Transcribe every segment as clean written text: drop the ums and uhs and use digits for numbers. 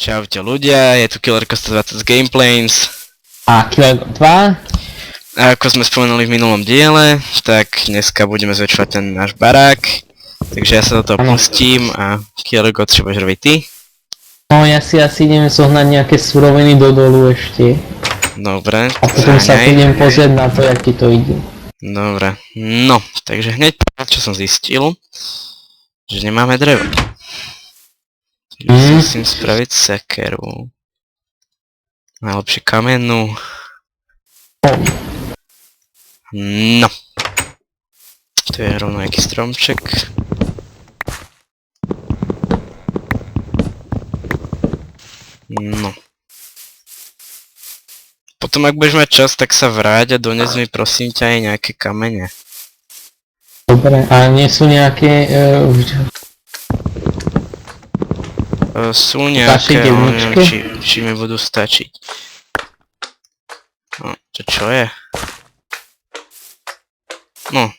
Čaute ľudia, je tu Killerko 120 z Gameplanes. A Killerko 2. A ako sme spomenuli v minulom diele, tak dneska budeme zväčšovať ten náš barák. Takže ja sa do toho pustím a Killerko, čo budeš robiť ty? No ja si asi idem zohnať nejaké suroviny do dolu ešte. Dobre. A potom sa idem pozrieť na to, jak ti to ide. Dobre, no, takže hneď čo som zistil, že nemáme drevo. Takže musím spraviť sekeru. Najlepšie kamennú. No. Tu je rovno nejaký stromček. No. Potom ak budeš mať čas, tak sa vráť a dones mi prosím ťa aj nejaké kamene. Dobre, a nie sú nejaké... sú nejaké, ale neviem, či mi budú stačiť. No, to čo je? No,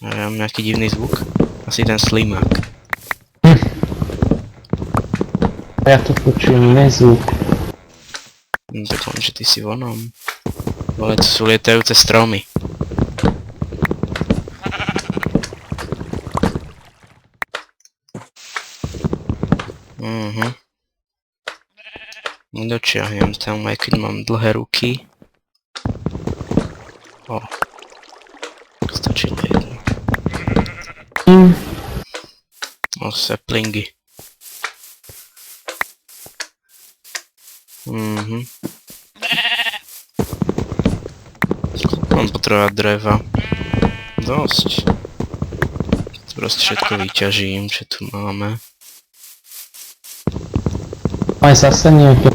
ja mám nejaký divný zvuk. Asi ten slimák. Ja to počujem, iný zvuk. No tak len, že ty si vonom. Ale to sú lietajúce stromy. Dočiahnem tam, aj keď mám dlhé ruky. O. Stačí na jedno. O, saplingy. Mám potrebovať dreva. Dosť. Proste všetko vyťažím, čo tu máme. Aj zase nejaké...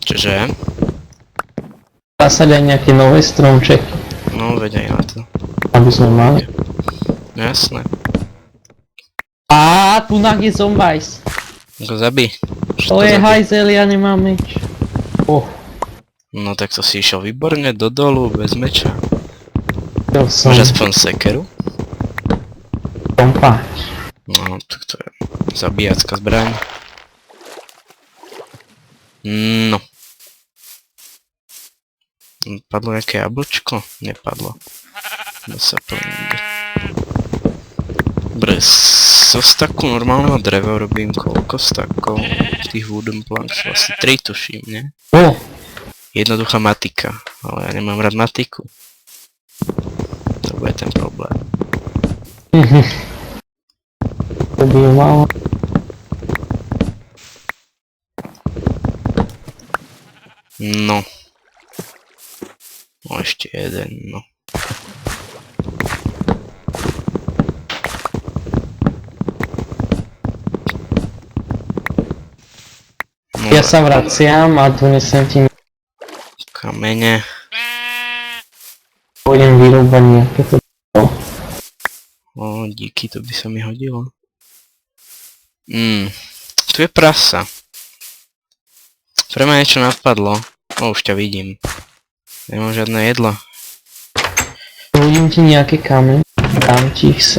Čože? Zase aj nejaké nové stromčeky. No, veď aj na to. Aby sme mali. No jasné. Á, tu je zombajs. Go zabij. To je hajzel, ja nemám meč. No tak to si išiel výborne do dolu, bez meča. Máš aspoň sekeru? Kompáč. No, tak to je zabíjacká zbraň. No. Padlo nejaké jablčko? Nepadlo. No sa plní. Dobre, zo staku normálneho dreva robím koľko stakov? Tých wooden planks, asi 3 tuším, nie? Jednoduchá matika, ale ja nemám rád matiku. To bude ten problém. To by je malo. No. No ešte jeden, no. Ja sa vraciam a donesem ti kamene. Pôjdem vyrúbať nejaké to... O, díky, to by sa mi hodilo. Tu je prasa. Pre mňa niečo napadlo. O, už ťa vidím. Nemám žiadne jedlo. Hodím ti nejaké kamene, dám ti ich sem.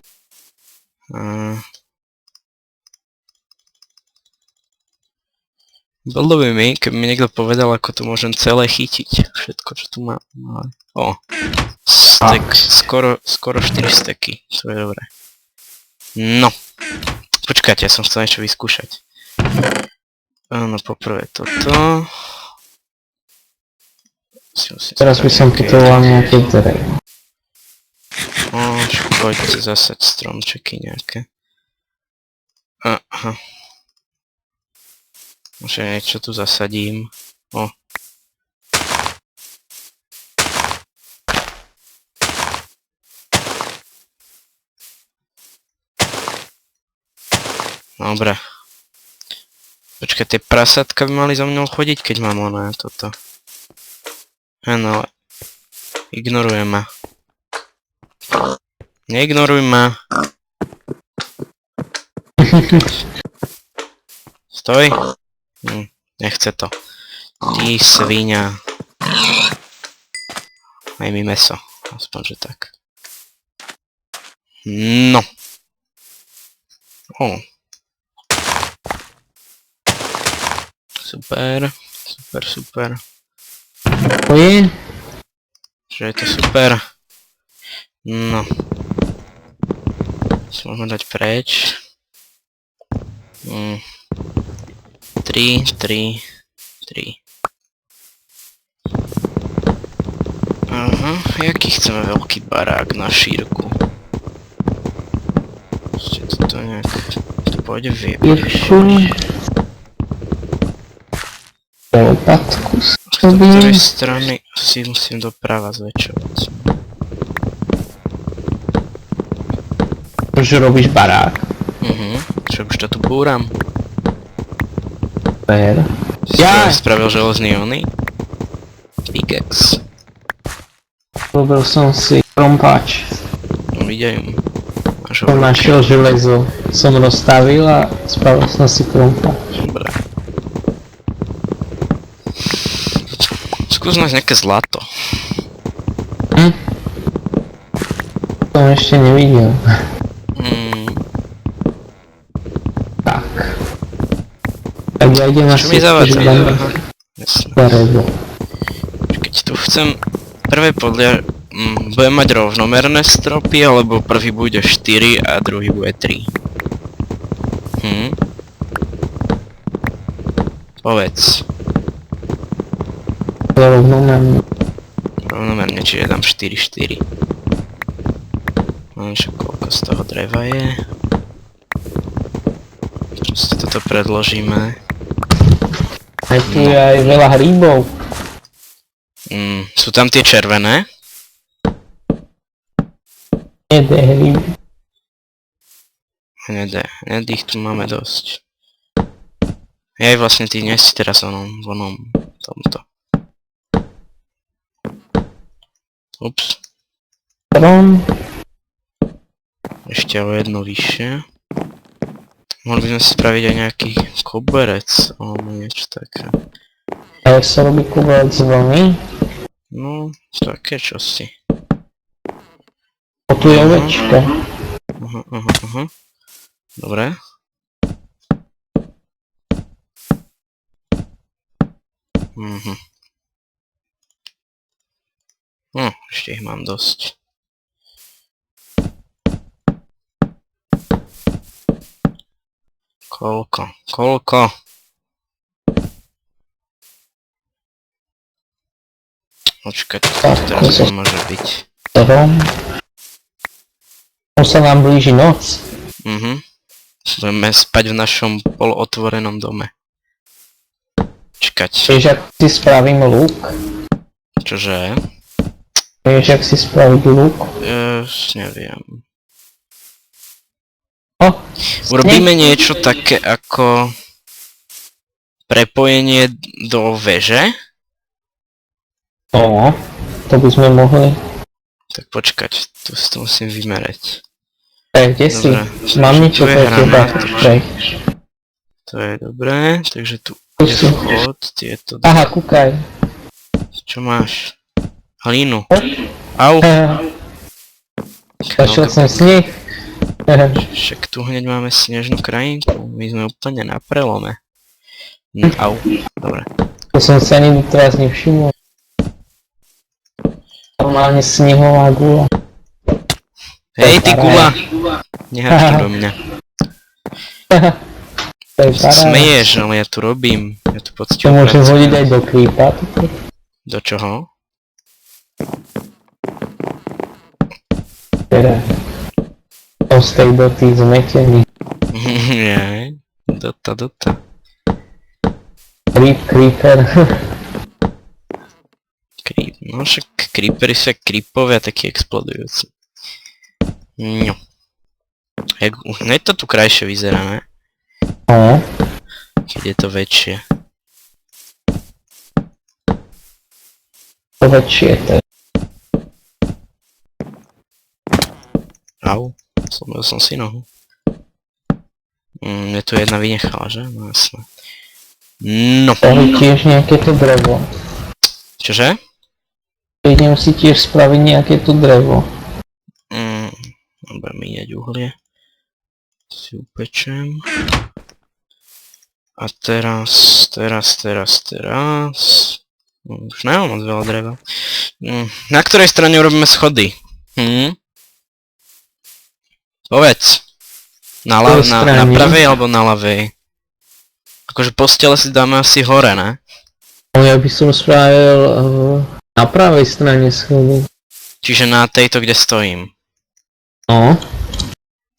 Bolo by mi, keby mi niekto povedal, ako to môžem celé chytiť. Všetko, čo tu mám. O, stek, skoro 4 steky. To je dobré. No. Počkajte, ja som chcel niečo vyskúšať. Áno, poprvé toto. Teraz by som potreboval nejaké drevo. O, poďte zasať stromčeky nejaké. Aha. Možno niečo tu zasadím. O. Dobre. Počkaj, tie prasatka by mali za mnou chodiť, keď mám oné toto. Áno, ale... Ignoruj ma. Neignoruj ma. Stoj. Nechce to. Ty svíňa. Aj mi meso. Aspoň, že tak. No. Super, super, super. To je? Že je to super. No. Si môžeme dať preč. 3, 3, 3. Aha, jaký chceme veľký barák na šírku? Ešte toto nejak... To pôjde Širšiu. Lopatku Z ktorej sobie. strany si musím doprava zväčšovať. Že robíš barák. Čo už to tu búram? Super. Si Ja! spravil železný ony? Pickaxe. Robil som si krompáč. No vidím. Máš ho Som v ruke. našiel železo. Som rozstavil a spravil som si krompáč. Dobre. Skús nájsť nejaké zlato. Som ešte nevidel. Tak. Tak ja idem Čo asi mi zavádza? že dám Aha, jasne. drevo. Keď tu chcem prvé podľa... budem mať rovnomerné stropy, alebo prvý bude 4 a druhý bude 3. Povedz. Rovnomerne. Rovnomerne, čiže dám 4, 4. No čo, koľko z toho dreva je? Proste toto predložíme. Aj tu je aj veľa hríbov. Sú tam tie červené? Hnedé hríby. Hnedých tu máme dosť. Aj vlastne ty nie si teraz vonom tomto. Ups. Strom. Ešte o jedno vyššie. Mohli by sme si spraviť aj nejaký koberec, alebo niečo také. A jak sa robí koberec z vlny? No, také čosi. O tu je ovečka. Aha. Dobre. Ešte ich mám dosť. Koľko? Počkať, to teraz môže byť. Strom. Už sa nám blíži noc. Budeme spať v našom polootvorenom dome. Čakať. Vieš, ak si spravím lúk? Čože? Vieš, ak si spraviť lúk? Neviem. Urobíme Urobíme niečo také ako prepojenie do veže. No, to by sme mohli. Tak počkať, tu si to musím vymerať. Kde si? Dobre, Mám takže niečo tu je pre teba. hranát, to je dobré, takže tu je si. vchod, tieto... Aha, kúkaj. Čo máš? Hlínu. Au! Zašiel som sneh. Však tu hneď máme snežnú krajinku, my sme úplne na prelome. Au, dobre. To som sa ani teraz nevšimol. Normálne snehová gula. Hej, ty gula! Neháčte do mňa. To je paráda. Smeješ, ale ja tu robím. Ja tu To poctivo môžem pracujem. hodiť aj do creepa. Do čoho? Teda. Som z tej doty zmetený. Nie, dota. Creeper. No však creepery sú jak creepovia, takí explodujúci. No. Hneď to tu krajšie vyzerá, ne? No. Keď je to väčšie. To väčšie to je. Au, zlomil som si nohu. Mne tu jedna vynechala, že? No jasné. No. Spraviť tiež nejaké to drevo. Čože? Idem si tiež spraviť nejaké to drevo. Budem míňať uhlie. Si upečem. A teraz... Už nemám moc veľa dreva. Na ktorej strane urobíme schody? Povedz. Na pravej alebo na ľavej? Akože postele si dáme asi hore, ne? No ja by som spravil na pravej strane schodu. Čiže na tejto, kde stojím. No.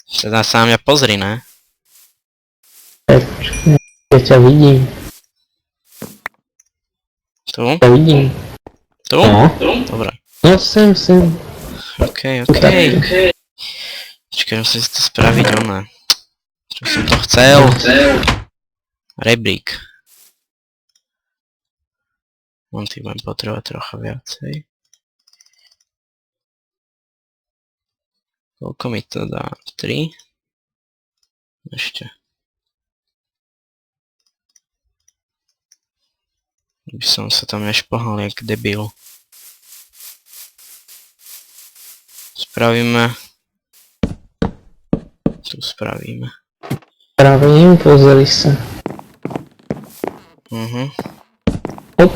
Teda sa na mňa pozri, ne? Ja ťa vidím. Tu? Ja vidím. Tu? No. Dobre. No sem. OK. Počkaj, musím si to spraviť, ona. Čo som to chcel? Rebrík. On tým budem potrebovať trocha viacej. Koľko mi to dá? 3? Ešte. By som sa tam nešpohal jak debil. Spravíme. Tu spravíme. Spravím, pozri sa. Hop.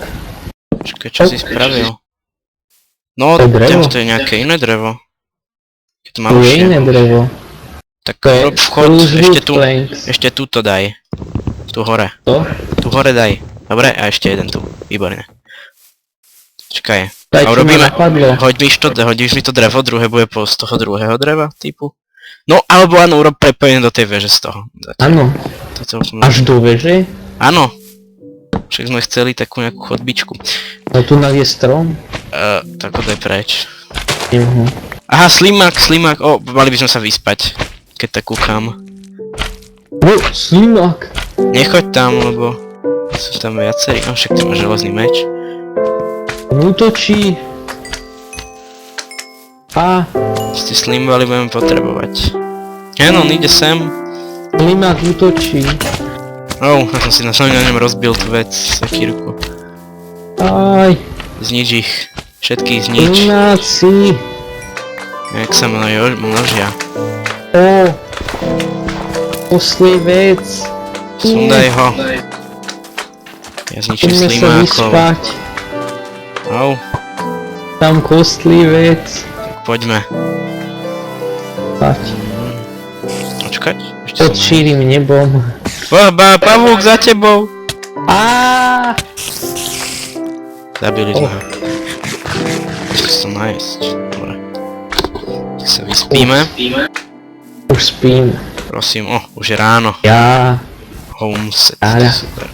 Počkaj, čo si spravil? No, To je drevo. to je nejaké iné drevo. Je to Tu je malšie. iné drevo. Tak To je rob vchod, spruce planks. ešte túto daj. Tu hore. To? Tu hore daj. Dobre, a ešte jeden tu. Výborne. Čakaj. Tak, A čo ma urobíme... napadlo. Hodíš mi to drevo, druhé bude z toho druhého dreva, typu. No, alebo áno, urob prepojenie do tej veže z toho. Áno. Až do veže? Áno. Však sme chceli takú nejakú chodbičku. No tu je strom. Tak ho daj preč. Mhm. Aha, slimák. Mali by sme sa vyspať. Keď tak kúkam. Slimák. Nechoď tam, lebo sú tam viacerí. Však ty máš železný meč. Útočí. Ste slimbali budeme potrebovať. On ide sem. Slimák útočí. Ja som si na ňom rozbil tú vec, sekírku. Aj. Znič ich. Všetkých znič. Slimáci. Jak sa množia. Oslý vec. Sundaj ho. Ja zničím Poďme sa slimákov. vyspať. Tam kostlivec. Tak poďme. Spať. Počkať. Ešte Pod šírym nebom. Pavúk za tebou. Zabili sme ho. Musím sa najesť. Dobre. Tak sa vyspíme. Už spím. Prosím, už je ráno. Ja. Homeset, Áno. super.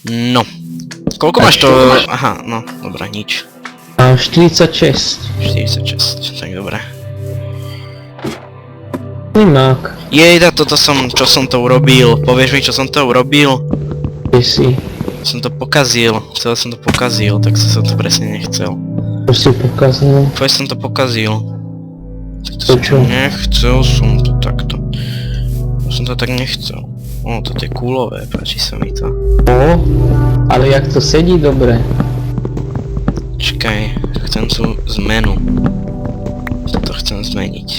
No. Koľko máš to? Aha, no, dobré, nič. Mám 46. 46, tak dobré. Slimák. Jejda, čo som to urobil? Povieš mi, čo som to urobil? Kde si? Som to pokazil, celé som to pokazil, tak som to presne nechcel. Čo si pokazil? Povedz, som to pokazil. Tak to To som čo? nechcel som to takto. Som to tak nechcel. Toto je kúlové, páči sa mi to. Ale jak to sedí dobre. Čakaj, chcem tú zmenu. Toto chcem zmeniť.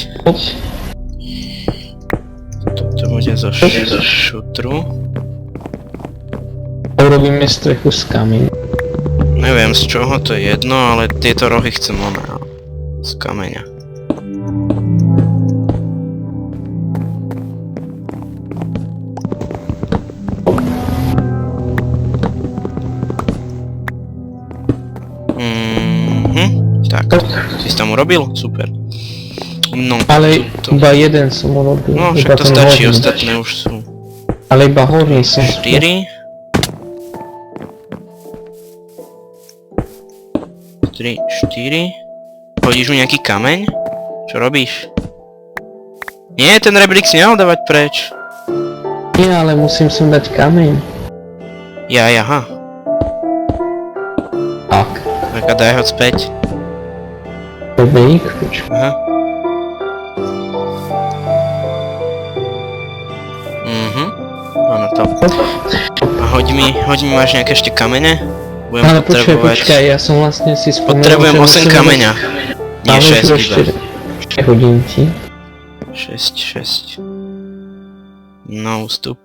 Toto bude zo šutru. Urobíme strechu z kameň. Neviem z čoho, to je jedno, ale tieto rohy chcem z kameňa. Tak, si tam urobil? Super. No, Ale iba jeden som urobil. No, iba však to ten stačí, horný. ostatné už sú. Ale iba horný som. 4. 3, 4. Hodíš mi nejaký kameň? Čo robíš? Nie, ten rebrík si nehal dávať preč. Nie, ale musím sem dať kameň. Aha. Tak. Tak a daj ho späť. Rebrík, počkaj. Aha. Máme to. A hoď mi, máš nejaké ešte kamene? Budem Ale potrebovať... počkaj, ja som vlastne si spomenul, Potrebujem že 8 musím kameňa. Nie, Ale 6 ešte iba. hodím ti. 6. No, ústup.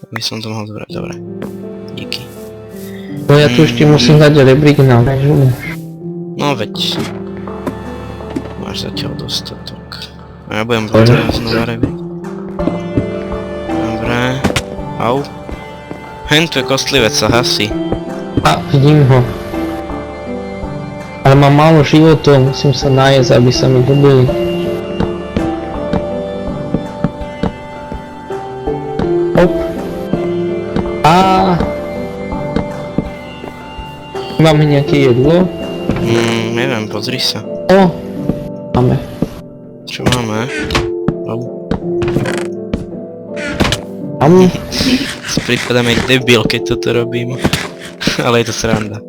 Aby som to mohol zobrať, dobre. Díky. No ja tu ešte musím dať rebrík na väžu. No veď. Máš zatiaľ dostatok. A ja budem potrebovať znova rebrík. Dobre. Au. Hen, tu je kostlivec, sa hasí. A, vidím ho. Ale mám málo životov, musím sa najesť, aby sa mi dobili. Hop. Máme nejaké jedlo? Neviem, pozri sa. O! Máme. Čo máme? Au. Pripadám jak debil, keď toto robím. Ale je to sranda.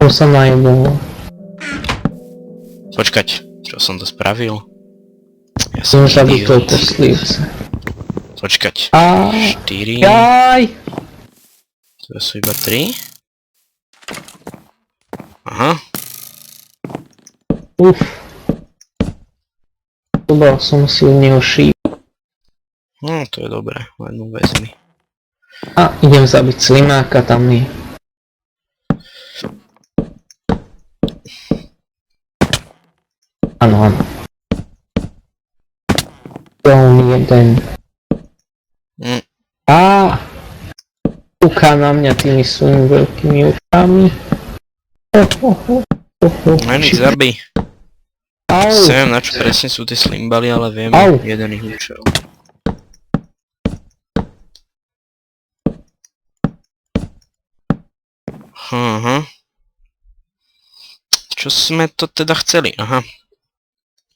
To sa najedol. Počkať, čo som to spravil? Ja Som som zabil toho idiot. kostlivca. Počkať. Á, 4. jaj! To sú iba 3. Aha. Uf. Dobral som si od neho šíp. No, to je dobré. Len vezmi. A, idem zabiť slimáka, tam je. Áno, áno. On jeden. Á! Kúka na mňa tými svojimi veľkými očami. Len ich zabij. Au! Neviem, na čo presne sú tie slimbaly, ale viem Au. jeden ich účel. Aha. Čo sme to teda chceli? Aha.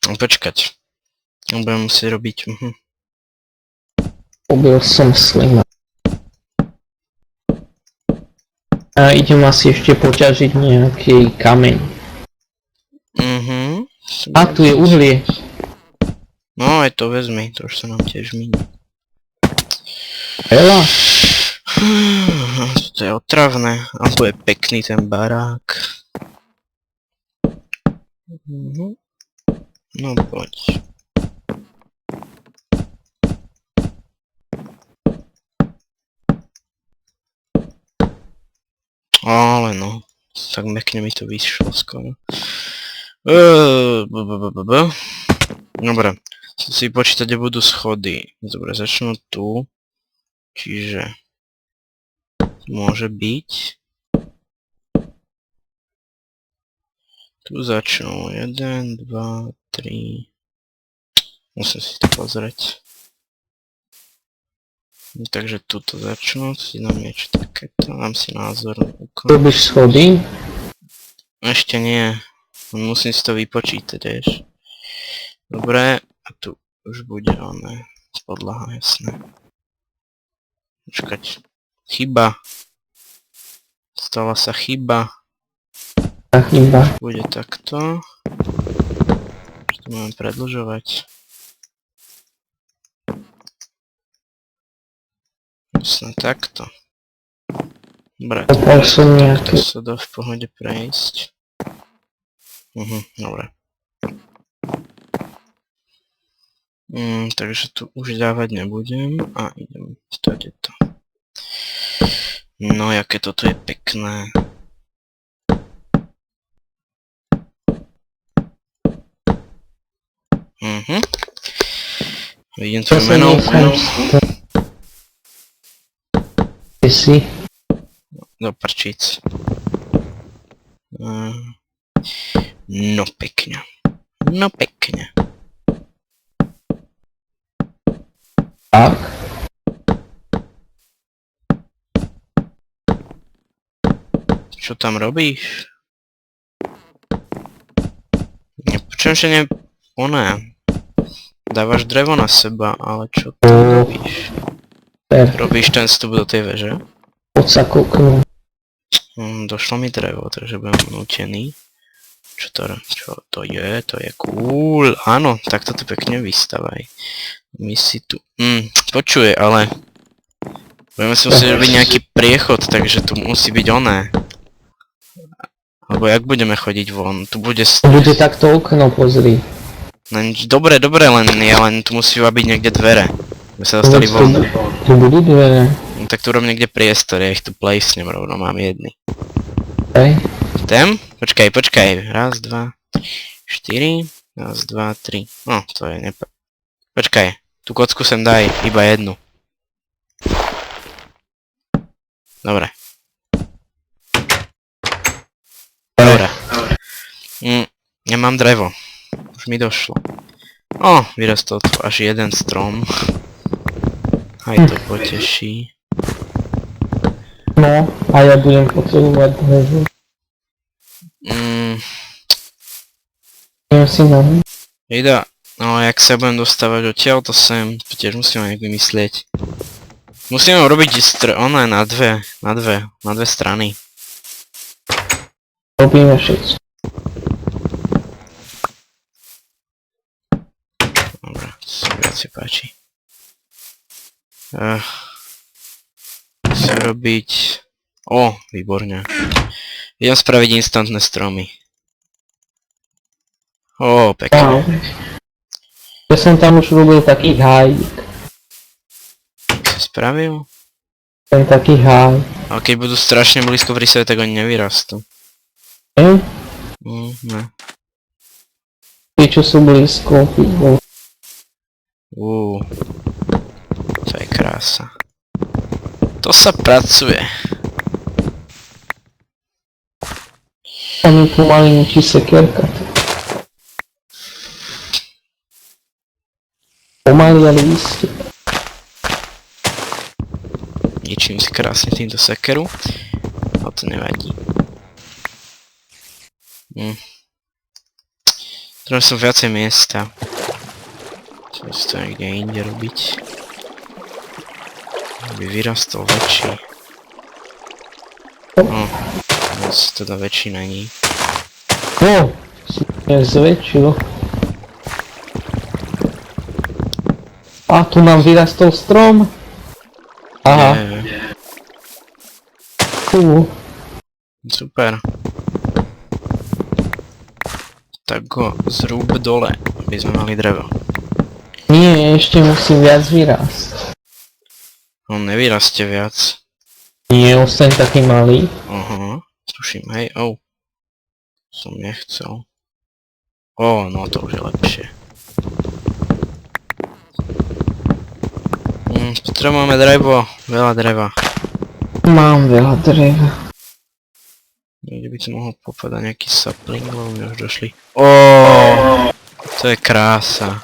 Počkať. Budem musieť robiť. Ubil som slima. A idem asi ešte poťažiť nejaký kameň. A tu je uhlie. No aj to vezmi, to už sa nám tiež minie. Veľa? To je otravné, a bude pekný ten barák. No poď. Ale no, tak pekne mi to vyšlo skoro. Dobre, chcem si počítať, kde budú schody. Dobre, začnú tu. Čiže môže byť. Tu začnú 1, 2, 3. Musím si to pozrieť. Takže tuto začnú, si dám niečo takéto, dám si názornú úkon. Robíš schody? Ešte nie, musím si to vypočítať, vieš. Dobre, a tu už bude oné, podlaha, jasné. Počkať, chyba. Stala sa chyba. Tá chyba. Bude takto. Už to máme predĺžovať. Jasne takto. Dobre, Popal som to nejaké. sa dá v pohode prejsť. Dobre. Takže tu už dávať nebudem a idem stať to. No, jaké toto je pekné. Vidím tvoju menovku. Kde si? Do prčíc. No pekne. No pekne. Tak. Čo tam robíš? Nepočujem, že ne... Oné. Dávaš drevo na seba, ale čo tam robíš? Robíš ten vstup do tej veže? Poď sa kúknú. Došlo mi drevo, takže budem nútený. Čo to je? To je cool. Áno, takto to pekne vystavaj. My si tu... počuje, ale... Budeme si musieť robiť nejaký priechod, takže tu musí byť oné. Alebo jak budeme chodiť von? Tu bude... Bude takto okno, pozri. Dobre, len tu musí byť niekde dvere. My sa dostali von. Tu budú dvere. No tak tu rob niekde priestor, ja ich tu placnem rovno, mám jedny. Hej. Tem? Počkaj. Raz, dva, 4. Raz, dva, 3. No, to je Počkaj, tú kocku sem daj, iba jednu. Dobre. Dobre. Nemám drevo. Už mi došlo. O, vyrastol tu až jeden strom. Aj to poteší. No, a ja budem potrebovať drevo. Ja si mám. Ida, no jak sa budem dostávať odtiaľ to sem, to tiež musíme nejak vymyslieť. Musíme urobiť ono na dve strany. Robíme všetko. Dobre, to sa mi viacej páči. Musím robiť... O, výborne. Idem spraviť instantné stromy. Ó, pekne. Ja som tam už robil taký hájik. Si spravil? Ten taký háj. Ale keď budú strašne blízko pri sebe, tak oni nevyrastú. Ne. Tí, čo sú blízko. To je krása. To sa pracuje. A mi pomaly ničí sekerka. Pomaly, ale iste. Ničím si krásne týmto sekeru. Ale to nevadí. Treba som viacej miesta. Chcem si to niekde inde robiť. Aby vyrastol väčší. Teda väčší není. No, si mňa zväčšil. A tu nám vyrastol strom. Aha. Super. Tak go zrúb dole, aby sme mali drevo. Nie, ešte musím viac vyrásť. On nevyrastie viac. Nie, ostaň taký malý. Aha, tuším, hej, som nechcel. No to už je lepšie. Potrebujeme drevo, veľa dreva. Mám veľa dreva. Niekde by som mohol popadať nejaký sapling, lebo mi už došli. To je krása.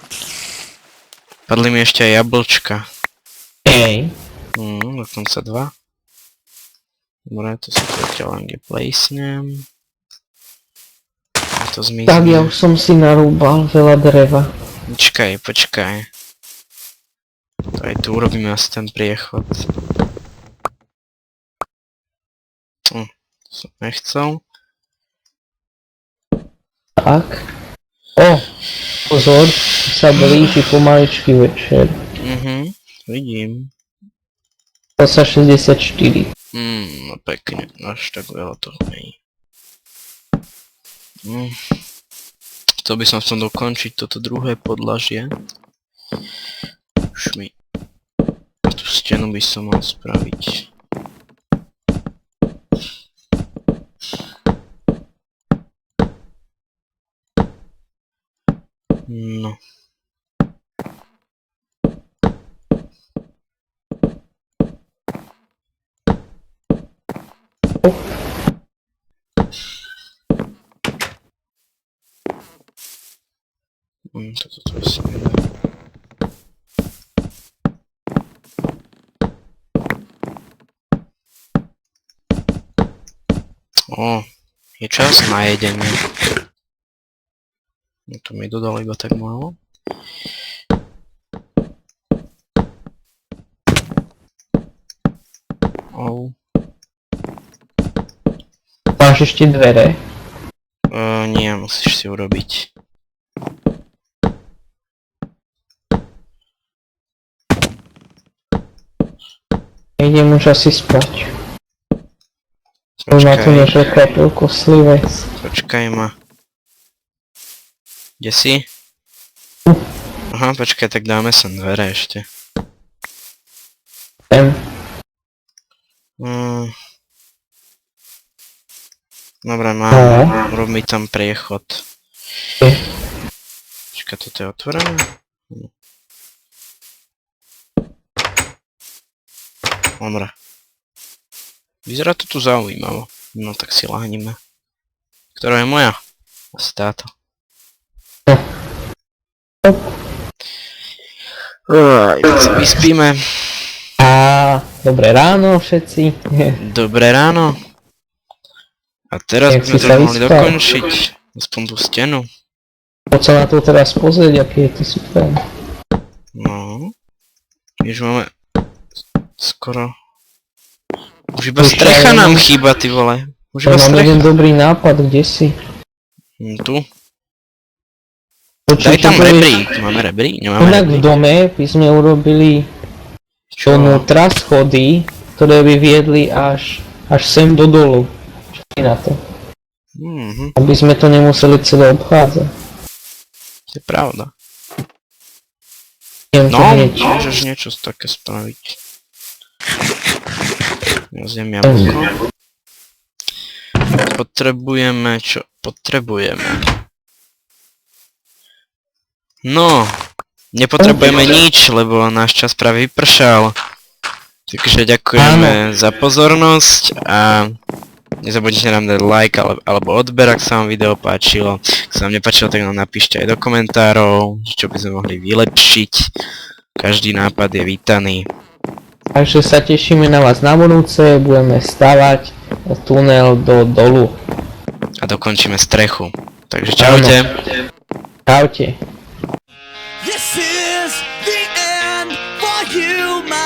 Padli mi ešte aj jablčka. Hej. Dokonca 2. Dobre, to sa to odtiaľ len kde placnem. To zmizne. Tak ja už som si narúbal veľa dreva. Počkaj. Aj tu urobíme asi ten priechod. To som nechcel. Tak. Pozor, sa blíži pomaličky večer. Vidím. To sa 64. No pekne, až tak veľa toho nie. Chcel by som v tom dokončiť toto druhé podlažie. Už mi... Tú stenu by som mal spraviť. No. Toto asi nedá. Je čas na jedenie. No to mi dodal iba tak málo. Máš ešte dvere? Nie, musíš si urobiť. Idem už asi spať. Už na to neprekvapil koslivec. Počkaj ma. Kde si? Aha, počkaj, tak dáme sem dvere ešte. Mm. Dobre, No. mám. Rob mi tam priechod. Ok. Počkaj, toto je otvorené? Dobre. Vyzerá to tu zaujímavo. No tak si láhnime. Ktorá je moja? Asi táto. Right, vyspíme. A dobré ráno všetci. Dobré ráno. A teraz Jak by sme si to sa mohli vyspal? dokončiť. Aspoň tú stenu. Poď sa na to teraz pozrieť, aký je to super. No. Už máme skoro... Už iba Už strecha aj nám mám- chýba, ty vole. Už Ja iba mám jeden strecha. dobrý nápad, kde si? Tu. Počuj, Daj tam čo povieš? rebrík. Máme rebrík? Nemáme Inak v rebrík. dome by sme urobili Čo? donútra schody, ktoré by viedli až sem do dolu. Čo ty na to? Mhm, Aby sme to nemuseli celé obchádzať. to je pravda. Idem to No, hneď. môžeš niečo také spraviť. Ja zjem jablko. Potrebujeme, čo? Potrebujeme. No, nepotrebujeme nič, lebo náš čas práve vypršal. Takže ďakujeme za pozornosť a nezabudnite nám dať like alebo odber, ak sa vám video páčilo. Ak sa vám nepáčilo, tak nám napíšte aj do komentárov, čo by sme mohli vylepšiť. Každý nápad je vítaný. Takže sa tešíme na vás na budúce, budeme stavať tunel do dolu. A dokončíme strechu. Takže čaute. Čaute. This is the end for you, my